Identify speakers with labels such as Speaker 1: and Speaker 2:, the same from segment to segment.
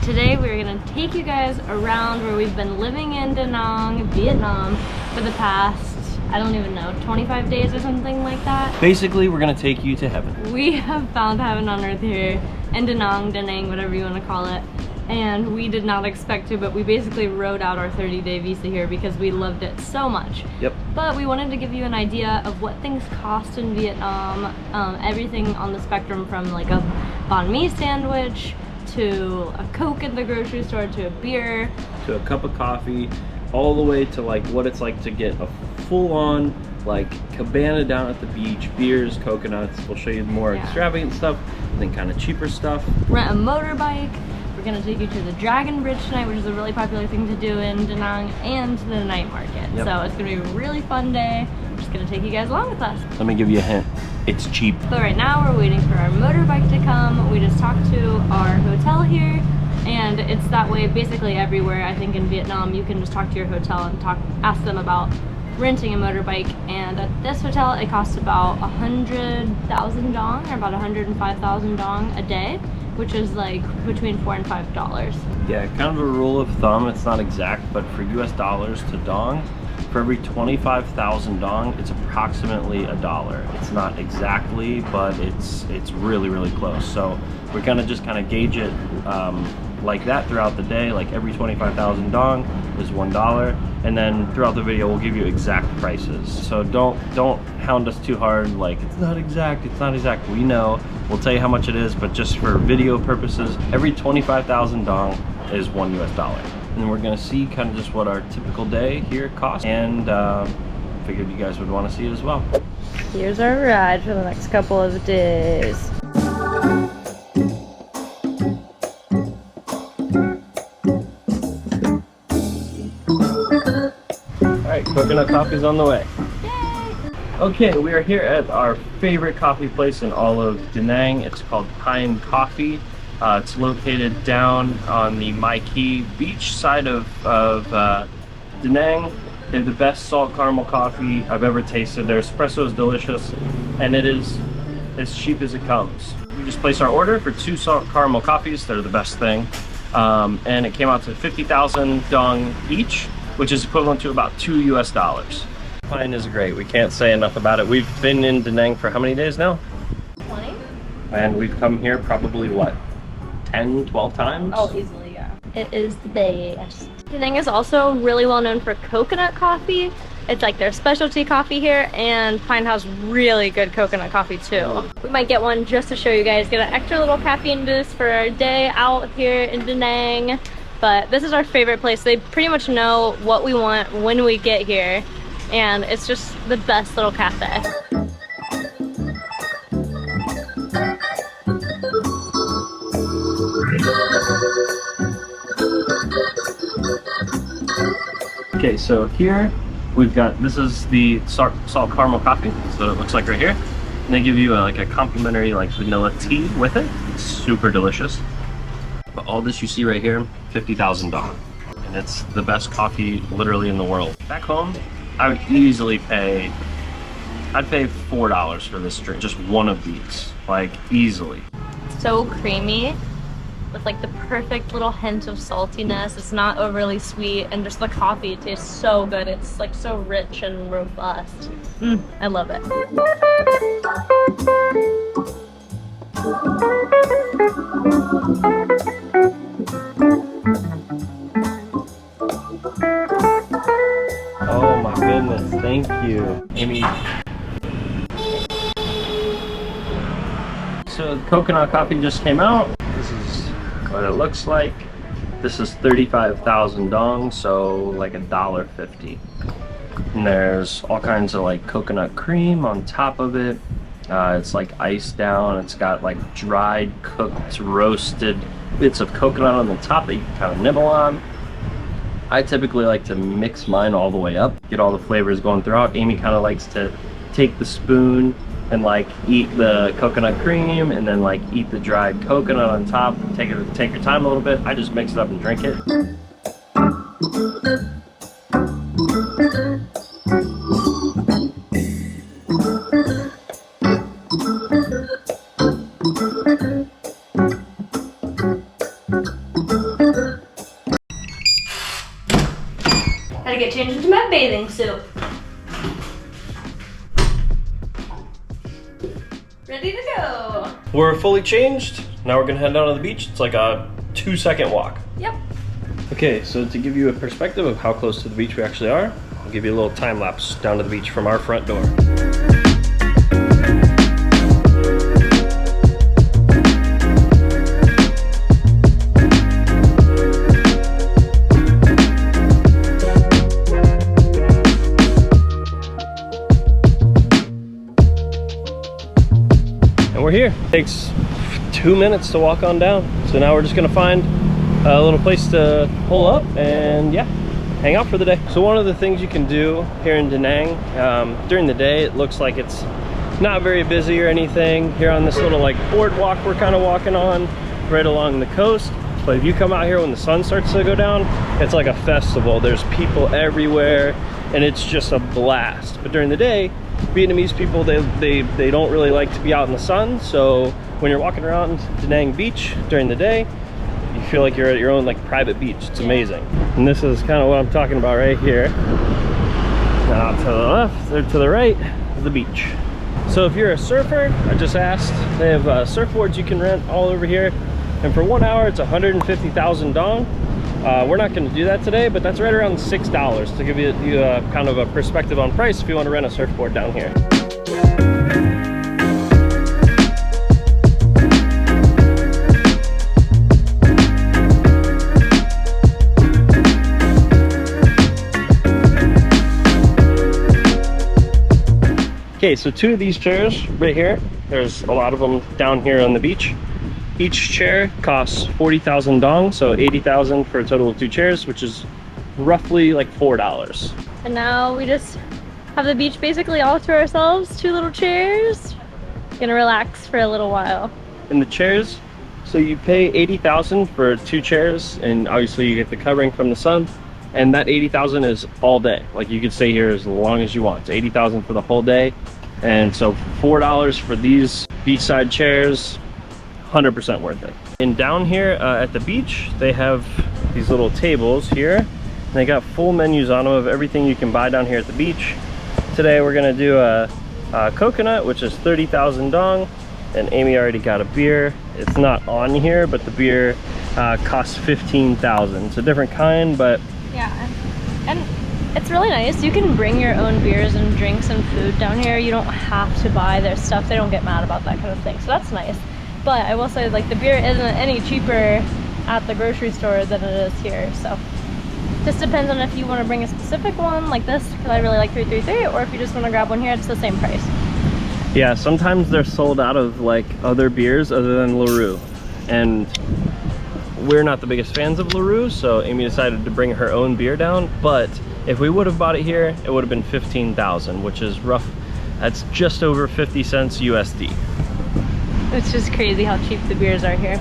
Speaker 1: Alright, today we're going to take you guys around where we've been living in Da Nang, Vietnam for the past, I don't even know, 25 days or something like that.
Speaker 2: Basically, we're going to take you to heaven.
Speaker 1: We have found heaven on earth here in Da Nang, Da Nang, whatever you want to call it. And we did not expect to, but we basically wrote out our 30-day visa here because we loved it so much.
Speaker 2: Yep.
Speaker 1: But we wanted to give you an idea of what things cost in Vietnam, everything on the spectrum from like a banh mi sandwich to a Coke in the grocery store to a beer.
Speaker 2: To a cup of coffee, all the way to like what it's like to get a full-on like cabana down at the beach, beers, coconuts. We'll show you more extravagant stuff, and then kind of cheaper stuff. Rent
Speaker 1: a motorbike. We're gonna take you to the Dragon Bridge tonight, which is a really popular thing to do in Da Nang, and the night market.
Speaker 2: Yep.
Speaker 1: So it's gonna be a really fun day. We're just gonna take you guys along with us.
Speaker 2: Let me give you a hint. It's cheap.
Speaker 1: But right now we're waiting for our motorbike to come. We just talked to our hotel here, and it's that way basically everywhere. I think in Vietnam you can just talk to your hotel and ask them about renting a motorbike. And at this hotel it costs about 100,000 dong, or about 105,000 dong a day, which is like between $4 and $5.
Speaker 2: Yeah, kind of a rule of thumb. It's not exact, but for US dollars to dong, for every 25,000 dong, it's approximately $1. It's not exactly, but it's really, really close. So we're gonna just kind of gauge it like that throughout the day. Like every 25,000 dong is $1, and then throughout the video we'll give you exact prices. So don't hound us too hard like it's not exact, it's not exact. We know, we'll tell you how much it is, but just for video purposes, every 25,000 dong is $1 US. And we're gonna see kind of just what our typical day here costs, and figured you guys would want to see it as well.
Speaker 1: Here's our ride for the next couple of days.
Speaker 2: Alright, coconut coffee's on the way.
Speaker 1: Yay!
Speaker 2: Okay, we are here at our favorite coffee place in all of Da Nang. It's called Pine Coffee. It's located down on the Khe Beach side of Da Nang. They have the best salt caramel coffee I've ever tasted. Their espresso is delicious, and it is as cheap as it comes. We just placed our order for 2 salt caramel coffees. They're the best thing. And it came out to 50,000 dong each, which is equivalent to about $2 US. Pine is great. We can't say enough about it. We've been in Da Nang for how many days now?
Speaker 1: 20?
Speaker 2: And we've come here probably, what, 10, 12 times?
Speaker 1: Oh, easily, yeah. It is the best. Da Nang is also really well known for coconut coffee. It's like their specialty coffee here, and Pine has really good coconut coffee too. We might get one just to show you guys, get an extra little caffeine boost for our day out here in Da Nang. But this is our favorite place. They pretty much know what we want when we get here, and it's just the best little cafe.
Speaker 2: Okay, so here we've got, this is the salt caramel coffee. That's what it looks like right here. And they give you like a complimentary like vanilla tea with it. It's super delicious. But all this you see right here, 50,000 dong. And it's the best coffee literally in the world. Back home, I would easily pay, I'd pay $4 for this drink, just one of these, like easily.
Speaker 1: So creamy, with like the perfect little hint of saltiness. It's not overly sweet, and just the coffee tastes so good. It's like so rich and robust. I love it.
Speaker 2: Oh my goodness, thank you, Amy. So the coconut coffee just came out. This is what it looks like. This is 35,000 dong, so like $1.50. And there's all kinds of like coconut cream on top of it. It's like iced down. It's got like dried, cooked, roasted bits of coconut on the top that you can kind of nibble on. I typically like to mix mine all the way up, get all the flavors going throughout. Amy kind of likes to take the spoon and like eat the coconut cream and then like eat the dried coconut on top. Take your time a little bit. I just mix it up and drink it.
Speaker 1: bathing suit. Ready to go.
Speaker 2: We're fully changed. Now we're gonna head down to the beach. It's like a 2-second walk.
Speaker 1: Yep.
Speaker 2: Okay, so to give you a perspective of how close to the beach we actually are, I'll give you a little time lapse down to the beach from our front door. And we're here. Takes 2 minutes to walk on down. So now we're just gonna find a little place to pull up and yeah, hang out for the day. So one of the things you can do here in Da Nang, during the day, it looks like it's not very busy or anything. Here on this little like boardwalk we're kind of walking on right along the coast. But if you come out here when the sun starts to go down, it's like a festival. There's people everywhere and it's just a blast. But during the day, Vietnamese people, they don't really like to be out in the sun. So when you're walking around Da Nang Beach during the day, you feel like you're at your own like private beach. It's amazing. And this is kind of what I'm talking about right here. Now to the left or to the right is the beach. So if you're a surfer, I just asked, they have surfboards you can rent all over here. And for 1 hour, it's 150,000 dong. We're not going to do that today, but that's right around $6 to give you kind of a perspective on price if you want to rent a surfboard down here. Okay, so 2 of these chairs right here, there's a lot of them down here on the beach. Each chair costs 40,000 dong, so 80,000 for a total of 2 chairs, which is roughly like $4.
Speaker 1: And now we just have the beach basically all to ourselves. 2 little chairs. Gonna relax for a little while.
Speaker 2: And the chairs, so you pay 80,000 for 2 chairs, and obviously you get the covering from the sun. And that 80,000 is all day. Like you could stay here as long as you want. It's 80,000 for the whole day. And so $4 for these beachside chairs, 100% worth it. And down here at the beach, they have these little tables here. And they got full menus on them of everything you can buy down here at the beach. Today we're gonna do a coconut, which is 30,000 dong. And Amy already got a beer. It's not on here, but the beer costs 15,000. It's a different kind, but
Speaker 1: yeah, and it's really nice. You can bring your own beers and drinks and food down here. You don't have to buy their stuff. They don't get mad about that kind of thing. So that's nice. But I will say, like, the beer isn't any cheaper at the grocery store than it is here. So just depends on if you want to bring a specific one like this, because I really like 333, or if you just want to grab one here, it's the same price.
Speaker 2: yeah, sometimes they're sold out of like other beers other than LaRue. And we're not the biggest fans of LaRue, so Amy decided to bring her own beer down. But if we would have bought it here, it would have been 15,000, which is rough. That's just over 50 cents USD.
Speaker 1: It's just crazy how cheap the beers are here.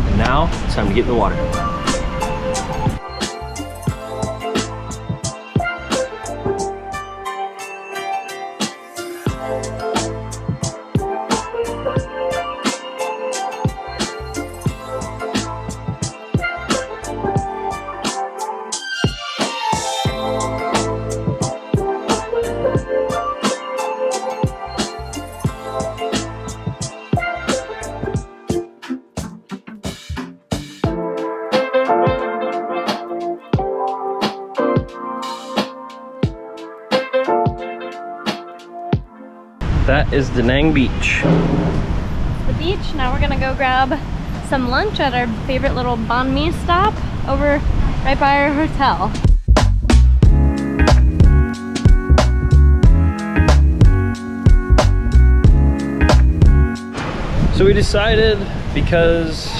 Speaker 2: And now it's time to get in the water. That is Da Nang Beach.
Speaker 1: The beach. Now we're gonna go grab some lunch at our favorite little banh mi stop over right by our hotel.
Speaker 2: So we decided, because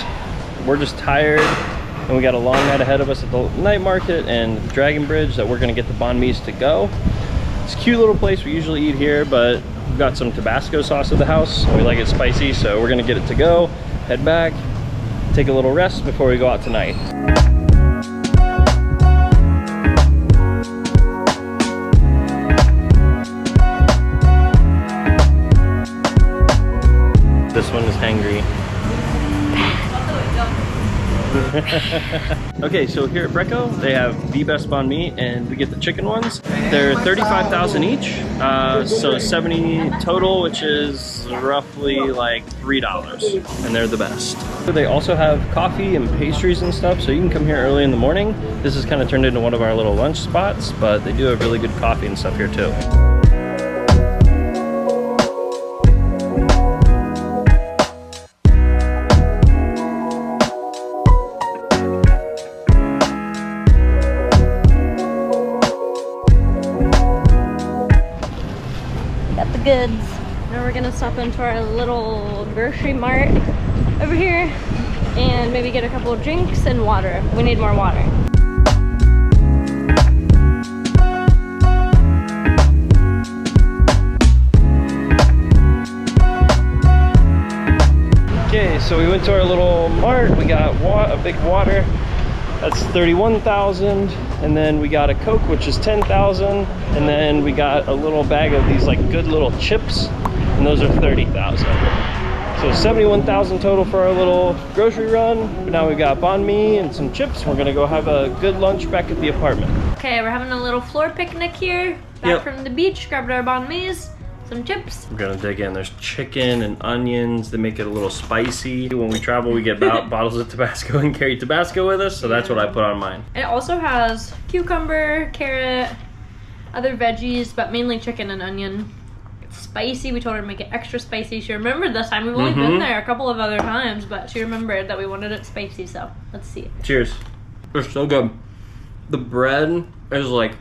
Speaker 2: we're just tired and we got a long night ahead of us at the night market and the Dragon Bridge, that we're gonna get the banh mi's to go. It's a cute little place. We usually eat here, but we've got some Tabasco sauce at the house. We like it spicy, so we're gonna get it to go, head back, take a little rest before we go out tonight. one is hangry. Okay, so here at Breco, they have the best banh mi, and we get the chicken ones. They're 35,000 each, so 70 total, which is roughly like $3, and they're the best. They also have coffee and pastries and stuff, so you can come here early in the morning. This has kind of turned into one of our little lunch spots, but they do have really good coffee and stuff here too.
Speaker 1: Goods. Now we're gonna stop into our little grocery mart over here and maybe get a couple of drinks and water. We need more water.
Speaker 2: Okay, so we went to our little mart. We got a big water. That's 31,000, and then we got a Coke, which is 10,000, and then we got a little bag of these like good little chips, and those are 30,000. So 71,000 total for our little grocery run. But now we've got banh mi and some chips. We're gonna go have a good lunch back at the apartment.
Speaker 1: Okay, we're having a little floor picnic here, back from the beach. Grabbed our banh mi's. Some chips.
Speaker 2: We're gonna dig in. There's chicken and onions. They make it a little spicy. When we travel, we get bottles of Tabasco and carry Tabasco with us, so that's what I put on mine.
Speaker 1: It also has cucumber, carrot, other veggies, but mainly chicken and onion. It's spicy. We told her to make it extra spicy. She remembered this time. We've only been there a couple of other times, but she remembered that we wanted it spicy, so let's see.
Speaker 2: Cheers. They're so good. The bread is like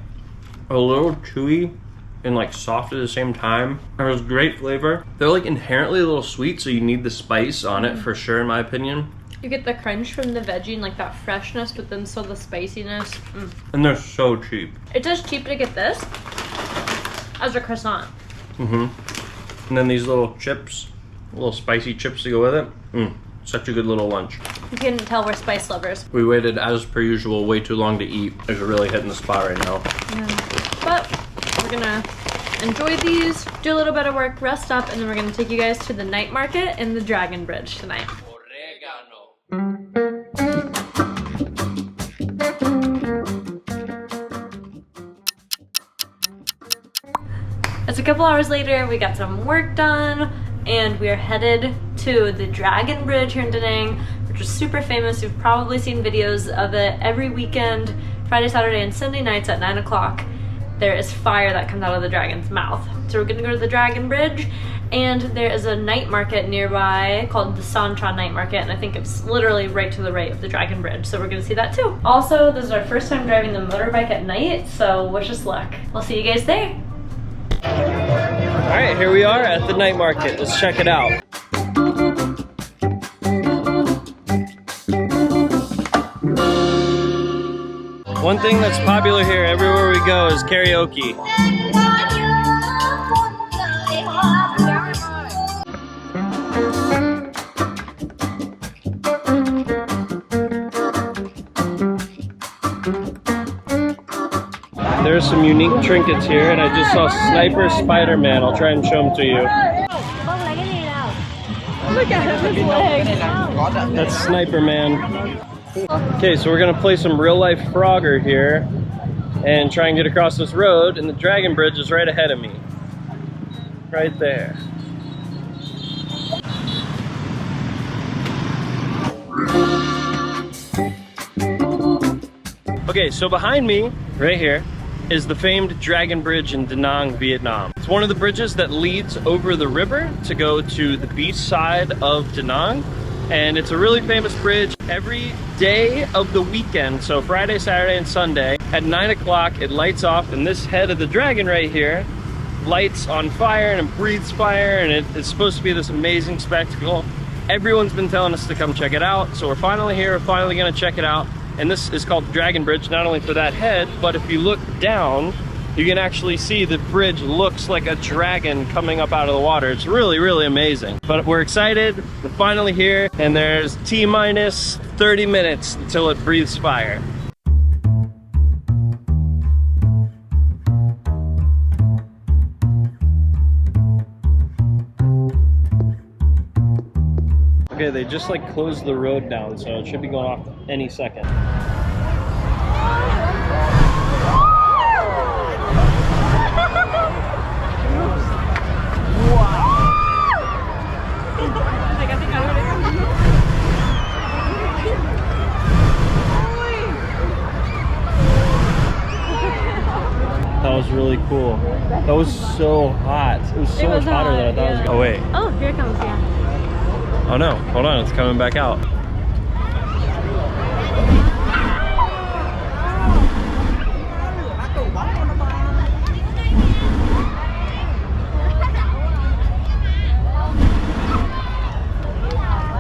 Speaker 2: a little chewy and like soft at the same time. There's great flavor. They're like inherently a little sweet, so you need the spice on it for sure, in my opinion.
Speaker 1: You get the crunch from the veggie and like that freshness, but then still the spiciness.
Speaker 2: And they're so cheap.
Speaker 1: It's just cheap to get this as a croissant.
Speaker 2: And then these little chips, little spicy chips to go with it. Such a good little lunch.
Speaker 1: You can tell we're spice lovers.
Speaker 2: We waited, as per usual, way too long to eat. We're really hitting the spot right now.
Speaker 1: But we're gonna enjoy these, do a little bit of work, rest up, and then we're gonna take you guys to the night market in the Dragon Bridge tonight. It's a couple hours later, we got some work done, and we are headed to the Dragon Bridge here in Da Nang, which is super famous. You've probably seen videos of it every weekend, Friday, Saturday, and Sunday nights at 9 o'clock. There is fire that comes out of the dragon's mouth. So we're gonna go to the Dragon Bridge, and there is a night market nearby called the Santra Night Market, and I think it's literally right to the right of the Dragon Bridge, so we're gonna see that too. Also, this is our first time driving the motorbike at night, so wish us luck. We'll see you guys there.
Speaker 2: All right, here we are at the night market. Let's check it out. One thing that's popular here everywhere we go is karaoke. There's some unique trinkets here, and I just saw Sniper Spider-Man. I'll try and show them to you.
Speaker 1: Look at his legs.
Speaker 2: That's Sniper Man. Okay, so we're gonna play some real life Frogger here and try and get across this road, and the Dragon Bridge is right ahead of me. Right there. Okay, so behind me, right here, is the famed Dragon Bridge in Da Nang, Vietnam. It's one of the bridges that leads over the river to go to the beach side of Da Nang. And it's a really famous bridge. Every day of the weekend, so Friday, Saturday, and Sunday, at 9 o'clock, it lights off, and this head of the dragon right here lights on fire and it breathes fire, and it's supposed to be this amazing spectacle. Everyone's been telling us to come check it out, so we're finally here, we're finally gonna check it out. And this is called the Dragon Bridge, not only for that head, but if you look down, you can actually see the bridge looks like a dragon coming up out of the water. It's really, really amazing. But we're excited, we're finally here, and there's T-minus 30 minutes until it breathes fire. Okay, they just like closed the road down, so it should be going off any second. That was really cool. That was so hot. It was so much hotter than I thought it was going to. Oh, wait.
Speaker 1: Oh, here it comes, yeah.
Speaker 2: Oh no, hold on, it's coming back out.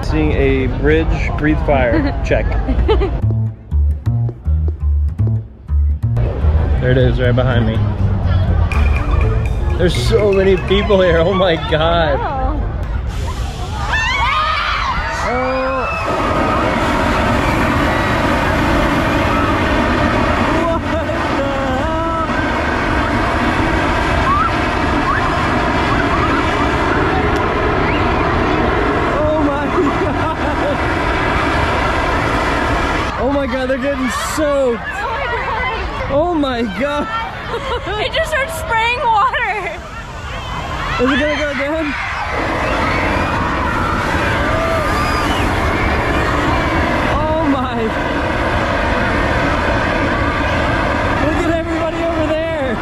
Speaker 2: Seeing a bridge, breathe fire, check. There it is, right behind me. There's so many people here, oh my god. Oh my god, they're getting soaked. Oh my god.
Speaker 1: It just starts spraying water.
Speaker 2: Is it gonna go down? Oh my. Look at everybody over there.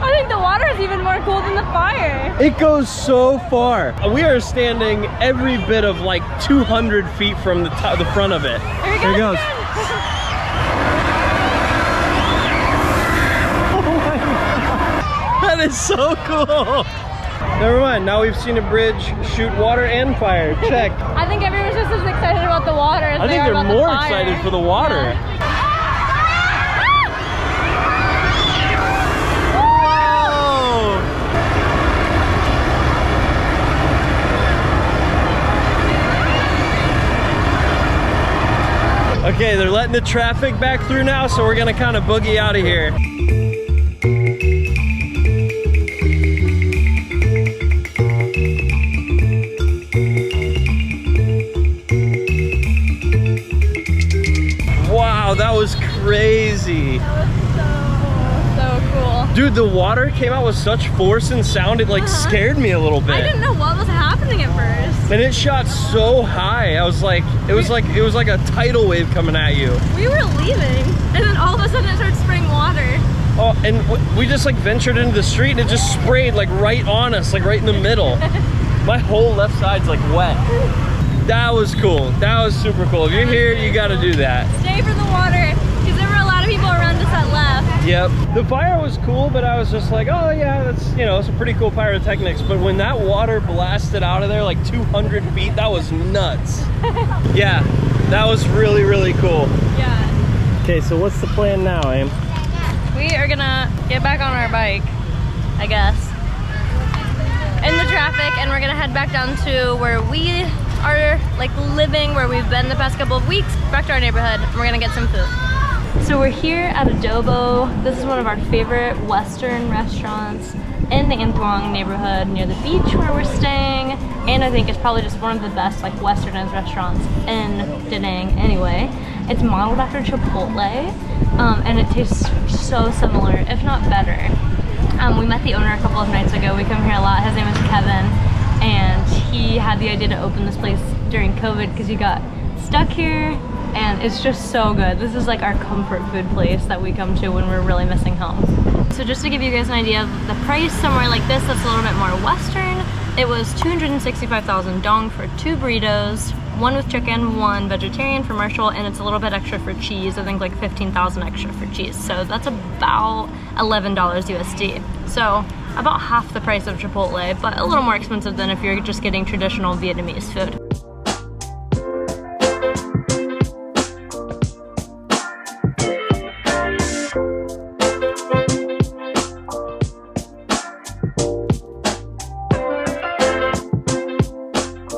Speaker 1: I think the water is even more cool than the fire.
Speaker 2: It goes so far. We are standing every bit of like 200 feet from the front of it. Here it goes. That is so cool. Never mind, now we've seen a bridge shoot water and fire. Check.
Speaker 1: I think everyone's just as excited about the water as
Speaker 2: I
Speaker 1: they
Speaker 2: think
Speaker 1: are
Speaker 2: they're
Speaker 1: about
Speaker 2: more
Speaker 1: the fire.
Speaker 2: excited for the water.
Speaker 1: Yeah.
Speaker 2: Okay, they're letting the traffic back through now, so we're gonna kind of boogie out of here. Wow, that was crazy.
Speaker 1: That was so cool.
Speaker 2: Dude, the water came out with such force and sound, it like scared me a little bit.
Speaker 1: I didn't know what was happening at first.
Speaker 2: And it shot so high. I was like, it was like a tidal wave coming at you.
Speaker 1: We were leaving, and then all of a sudden it started spraying water.
Speaker 2: Oh, and we just like ventured into the street and it just sprayed like right on us, like right in the middle. My whole left side's like wet. That was cool. That was super cool. If you're here, you gotta do that.
Speaker 1: Stay for the water, because there were a lot of people around us that left.
Speaker 2: Yep. The fire was cool, but I was just like, oh yeah, that's, you know, some pretty cool pyrotechnics. But when that water blasted out of there like 200 feet, that was nuts. Yeah, that was really, really cool.
Speaker 1: Yeah.
Speaker 2: Okay, so what's the plan now, Aim?
Speaker 1: We are gonna get back on our bike, I guess, in the traffic, and we're gonna head back down to where we are like living, where we've been the past couple of weeks, back to our neighborhood, and we're gonna get some food. So we're here at Adobo. This is one of our favorite Western restaurants in the Intuang neighborhood near the beach where we're staying, and I think it's probably just one of the best like Westernized restaurants in Da Nang anyway. It's modeled after Chipotle, and it tastes so similar, if not better. We met the owner a couple of nights ago. We come here a lot. His name is Kevin, and he had the idea to open this place during COVID because he got stuck here, and it's just so good. This is like our comfort food place that we come to when we're really missing home. So just to give you guys an idea of the price, somewhere like this that's a little bit more Western, it was 265,000 dong for 2 burritos, 1 with chicken, 1 vegetarian for Marshall, and it's a little bit extra for cheese. I think like 15,000 extra for cheese. So that's about $11 USD. So about half the price of Chipotle, but a little more expensive than if you're just getting traditional Vietnamese food.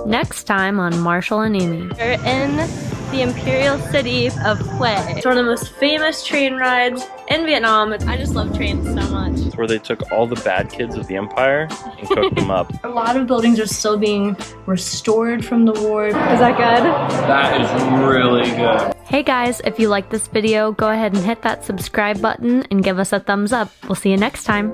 Speaker 1: Next time on Marshall and Aimee. We're in the imperial city of Hue. It's one of the most famous train rides in Vietnam. I just love trains so much.
Speaker 2: buildings where they took all the bad kids of the empire and cooked them up.
Speaker 1: A lot of buildings are still being restored from the war. Is that good?
Speaker 2: That is really good.
Speaker 1: Hey guys, if you like this video, go ahead and hit that subscribe button and give us a thumbs up. We'll see you next time.